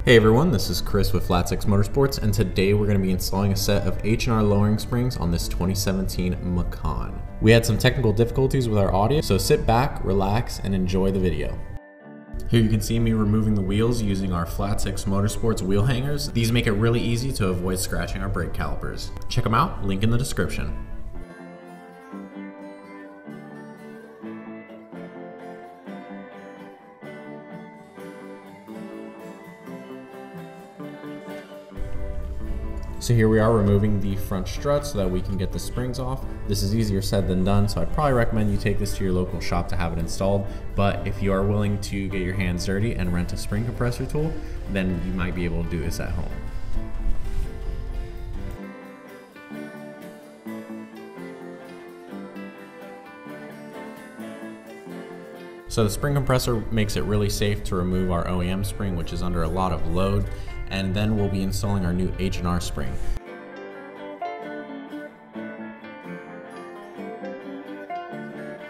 Hey everyone, this is Chris with Flat 6 Motorsports, and today we're going to be installing a set of H&R lowering springs on this 2017 Macan. We had some technical difficulties with our audio, so sit back, relax, and enjoy the video. Here you can see me removing the wheels using our Flat 6 Motorsports wheel hangers. These make it really easy to avoid scratching our brake calipers. Check them out, link in the description. So here we are removing the front strut so that we can get the springs off. This is easier said than done, so I'd probably recommend you take this to your local shop to have it installed. But if you are willing to get your hands dirty and rent a spring compressor tool, then you might be able to do this at home. So the spring compressor makes it really safe to remove our OEM spring, which is under a lot of load, and then we'll be installing our new H&R spring.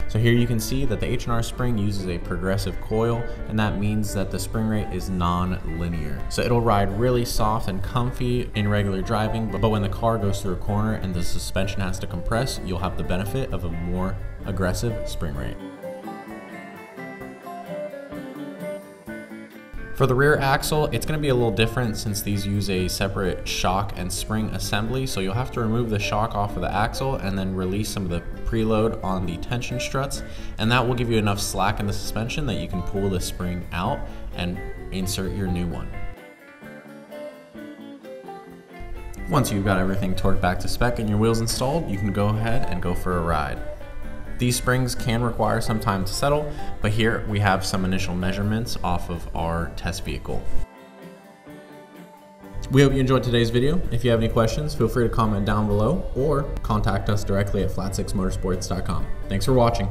So here you can see that the H&R spring uses a progressive coil, and that means that the spring rate is non-linear. So it'll ride really soft and comfy in regular driving, but when the car goes through a corner and the suspension has to compress, you'll have the benefit of a more aggressive spring rate. For the rear axle, it's going to be a little different since these use a separate shock and spring assembly, so you'll have to remove the shock off of the axle and then release some of the preload on the tension struts, and that will give you enough slack in the suspension that you can pull the spring out and insert your new one. Once you've got everything torqued back to spec and your wheels installed, you can go ahead and go for a ride. These springs can require some time to settle, but here we have some initial measurements off of our test vehicle. We hope you enjoyed today's video. If you have any questions, feel free to comment down below or contact us directly at flat6motorsports.com. Thanks for watching.